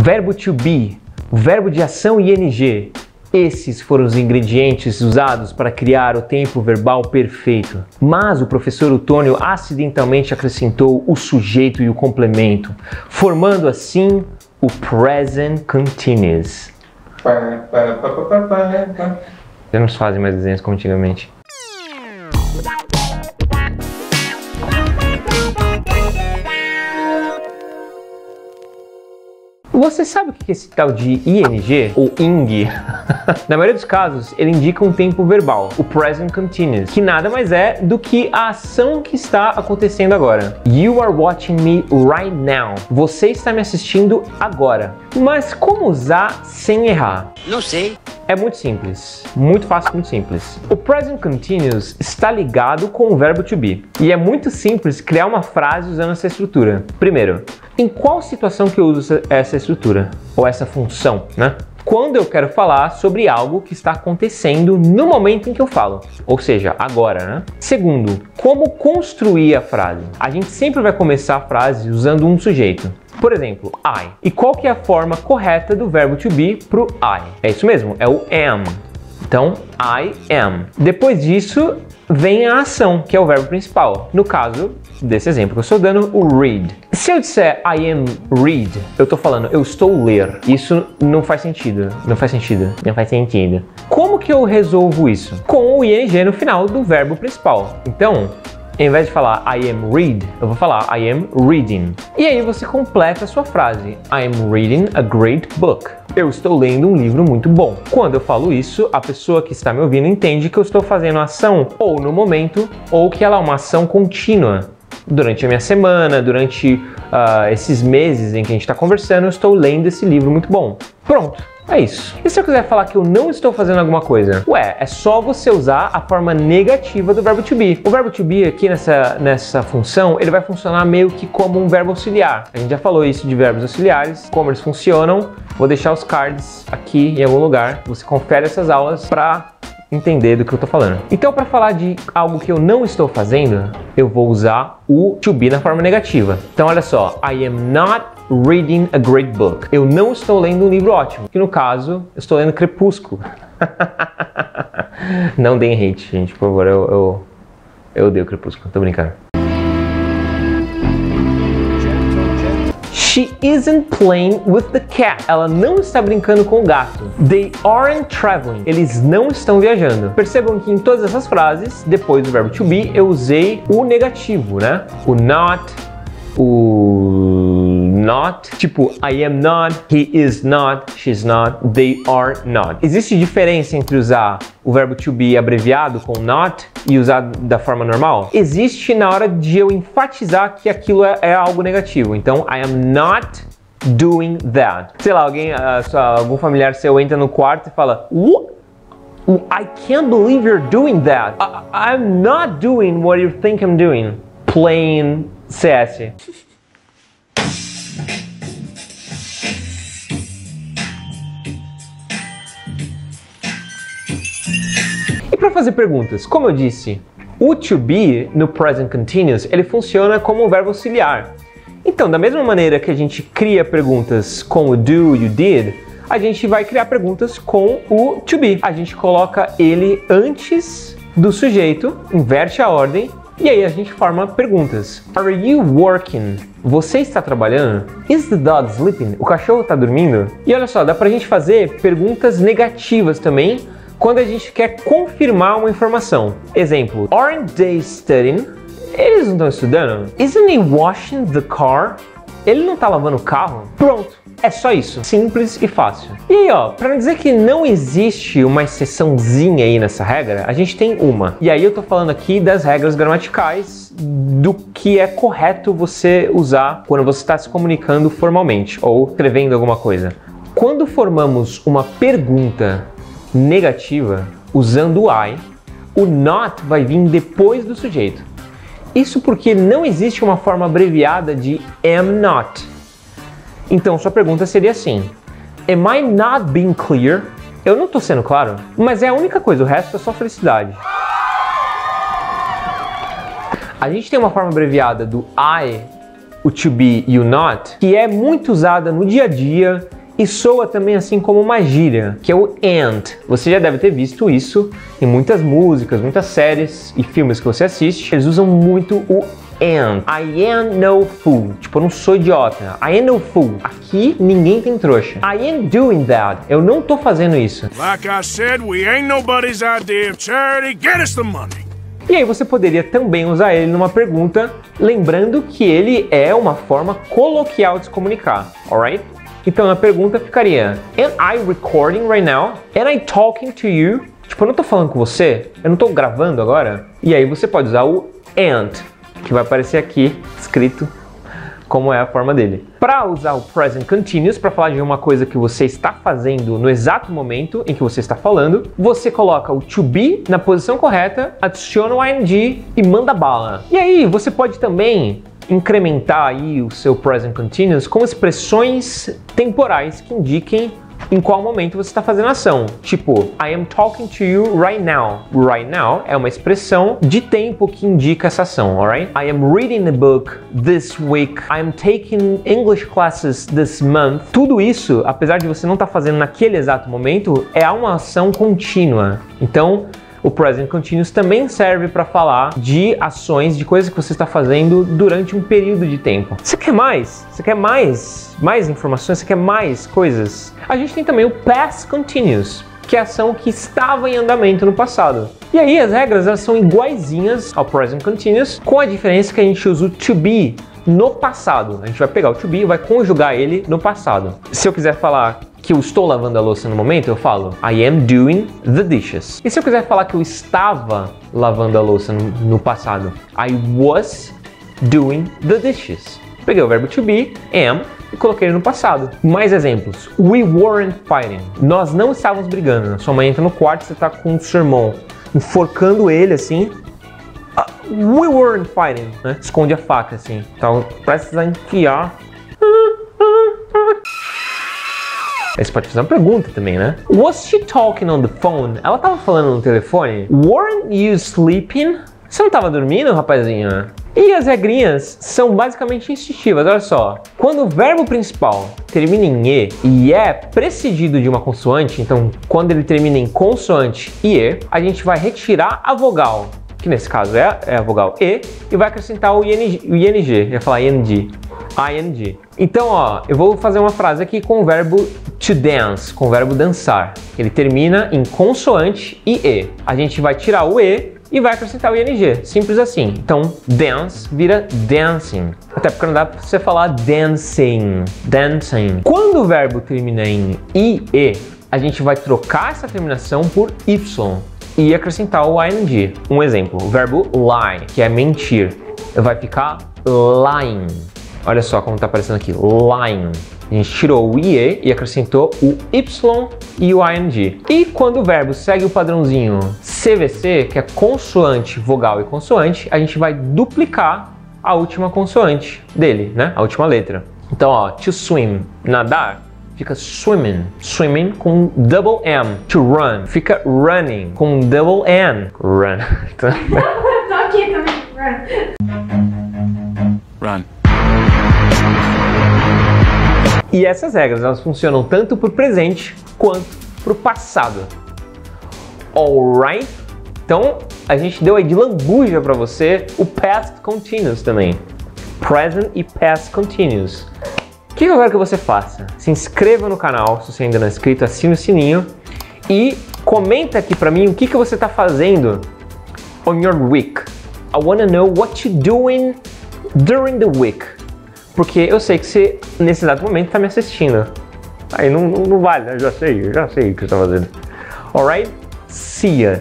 verbo to be, verbo de ação ing. Esses foram os ingredientes usados para criar o tempo verbal perfeito. Mas o professor Otônio acidentalmente acrescentou o sujeito e o complemento, formando assim o present continuous. Vocês não fazem mais desenhos como antigamente. Você sabe o que é esse tal de ing ou ing? Na maioria dos casos, ele indica um tempo verbal, o present continuous, que nada mais é do que a ação que está acontecendo agora. You are watching me right now. Você está me assistindo agora. Mas como usar sem errar? Não sei. É muito simples, muito fácil, muito simples. O present continuous está ligado com o verbo to be. E é muito simples criar uma frase usando essa estrutura. Primeiro, em qual situação que eu uso essa estrutura? Ou essa função, né? Quando eu quero falar sobre algo que está acontecendo no momento em que eu falo, ou seja, agora, né? Segundo, como construir a frase? A gente sempre vai começar a frase usando um sujeito. Por exemplo, I. E qual que é a forma correta do verbo to be pro I? É isso mesmo, é o am. Então, I am. Depois disso, vem a ação, que é o verbo principal. No caso desse exemplo que eu estou dando, o read. Se eu disser I am read, eu estou falando eu estou ler. Isso não faz sentido. Não faz sentido. Não faz sentido. Como que eu resolvo isso? Com o ing no final do verbo principal. Então, em vez de falar I am read, eu vou falar I am reading. E aí você completa a sua frase. I am reading a great book. Eu estou lendo um livro muito bom. Quando eu falo isso, a pessoa que está me ouvindo entende que eu estou fazendo a ação ou no momento, ou que ela é uma ação contínua. Durante a minha semana, durante esses meses em que a gente está conversando, eu estou lendo esse livro muito bom. Pronto. É isso. E se eu quiser falar que eu não estou fazendo alguma coisa? Ué, é só você usar a forma negativa do verbo to be. O verbo to be aqui nessa função, ele vai funcionar meio que como um verbo auxiliar. A gente já falou isso de verbos auxiliares, como eles funcionam. Vou deixar os cards aqui em algum lugar. Você confere essas aulas para entender do que eu tô falando. Então, para falar de algo que eu não estou fazendo, eu vou usar o to be na forma negativa. Então, olha só. I am not reading a great book. Eu não estou lendo um livro ótimo. Que no caso, eu estou lendo Crepúsculo. Não deem hate, gente, por favor. Eu odeio Crepúsculo. Tô brincando. She isn't playing with the cat. Ela não está brincando com o gato. They aren't traveling. Eles não estão viajando. Percebam que em todas essas frases, depois do verbo to be, eu usei o negativo, né? O not, o not, tipo I am not, he is not, she's not, they are not. Existe diferença entre usar o verbo to be abreviado com not e usar da forma normal? Existe na hora de eu enfatizar que aquilo é algo negativo. Então, I am not doing that. Sei lá, algum familiar seu entra no quarto e fala I can't believe you're doing that. I'm not doing what you think I'm doing. Playing CS. E para fazer perguntas, como eu disse, o to be no present continuous, ele funciona como um verbo auxiliar. Então, da mesma maneira que a gente cria perguntas com o do, you did, a gente vai criar perguntas com o to be. A gente coloca ele antes do sujeito, inverte a ordem, e aí a gente forma perguntas. Are you working? Você está trabalhando? Is the dog sleeping? O cachorro está dormindo? E olha só, dá pra gente fazer perguntas negativas também, quando a gente quer confirmar uma informação. Exemplo, aren't they studying? Eles não estão estudando? Isn't he washing the car? Ele não está lavando o carro? Pronto, é só isso. Simples e fácil. E aí, ó, para não dizer que não existe uma exceçãozinha aí nessa regra, a gente tem uma. E aí eu tô falando aqui das regras gramaticais do que é correto você usar quando você está se comunicando formalmente ou escrevendo alguma coisa. Quando formamos uma pergunta negativa usando o I, o not vai vir depois do sujeito. Isso porque não existe uma forma abreviada de am not. Então sua pergunta seria assim: Am I not being clear? Eu não estou sendo claro, mas é a única coisa, o resto é só felicidade. A gente tem uma forma abreviada do I o to be e o not, que é muito usada no dia a dia e soa também assim como uma gíria, que é o and. Você já deve ter visto isso em muitas músicas, muitas séries e filmes que você assiste. Eles usam muito o and. I am no fool. Tipo, eu não sou idiota. I am no fool. Aqui ninguém tem trouxa. I am doing that. Eu não tô fazendo isso. Like I said, we ain't nobody's idea of charity. Get us the money. E aí você poderia também usar ele numa pergunta, lembrando que ele é uma forma coloquial de se comunicar, alright? Então na pergunta ficaria: Am I recording right now? Am I talking to you? Tipo, eu não tô falando com você? Eu não tô gravando agora? E aí você pode usar o and, que vai aparecer aqui escrito como é a forma dele. Para usar o present continuous, para falar de uma coisa que você está fazendo no exato momento em que você está falando, você coloca o to be na posição correta, adiciona o ing e manda bala. E aí você pode também incrementar aí o seu present continuous com expressões temporais que indiquem em qual momento você está fazendo a ação. Tipo, I am talking to you right now. Right now é uma expressão de tempo que indica essa ação, alright? I am reading a book this week. I am taking English classes this month. Tudo isso, apesar de você não estar fazendo naquele exato momento, é uma ação contínua. Então, o present continuous também serve para falar de ações, de coisas que você está fazendo durante um período de tempo. Você quer mais? Você quer mais informações? Você quer mais coisas? A gente tem também o past continuous, que é a ação que estava em andamento no passado. E aí as regras elas são iguaizinhas ao present continuous, com a diferença que a gente usa o to be no passado. A gente vai pegar o to be e vai conjugar ele no passado. Se eu quiser falar que eu estou lavando a louça no momento, eu falo I am doing the dishes. E se eu quiser falar que eu estava lavando a louça no passado, I was doing the dishes. Peguei o verbo to be, am, e coloquei ele no passado. Mais exemplos. We weren't fighting. Nós não estávamos brigando. Sua mãe entra no quarto e você está com o seu irmão enforcando ele assim. We weren't fighting, né? Esconde a faca assim. Então, prestes a enfiar. Aí você pode fazer uma pergunta também, né? Was she talking on the phone? Ela tava falando no telefone? Weren't you sleeping? Você não tava dormindo, rapazinho? E as regrinhas são basicamente instintivas, olha só. Quando o verbo principal termina em e é precedido de uma consoante, então quando ele termina em consoante e, a gente vai retirar a vogal, que nesse caso é a vogal e vai acrescentar o ing. Eu ia falar ing. Então, ó, eu vou fazer uma frase aqui com o verbo to dance, com o verbo dançar. Ele termina em consoante e. A gente vai tirar o e vai acrescentar o ing. Simples assim. Então, dance vira dancing. Até porque não dá pra você falar dancing. Quando o verbo termina em e, a gente vai trocar essa terminação por y e acrescentar o ing. Um exemplo, o verbo lie, que é mentir, vai ficar lying. Olha só como está aparecendo aqui, lying. A gente tirou o ie e acrescentou o y e o ing. E quando o verbo segue o padrãozinho CVC, que é consoante, vogal e consoante, a gente vai duplicar a última consoante dele, né? A última letra. Então, ó, to swim, nadar, fica swimming. Swimming com double M. To run, fica running com double N. Run. Tô aqui também. Run. E essas regras elas funcionam tanto para o presente quanto para o passado. Alright? Então a gente deu aí de lambuja para você o past continuous também. Present e past continuous. O que eu quero que você faça? Se inscreva no canal se você ainda não é inscrito, assine o sininho e comenta aqui para mim o que você está fazendo on your week. I wanna know what you're doing during the week. Porque eu sei que você, nesse exato momento, está me assistindo. Aí não vale, né? Eu já sei o que você está fazendo. Alright? See ya!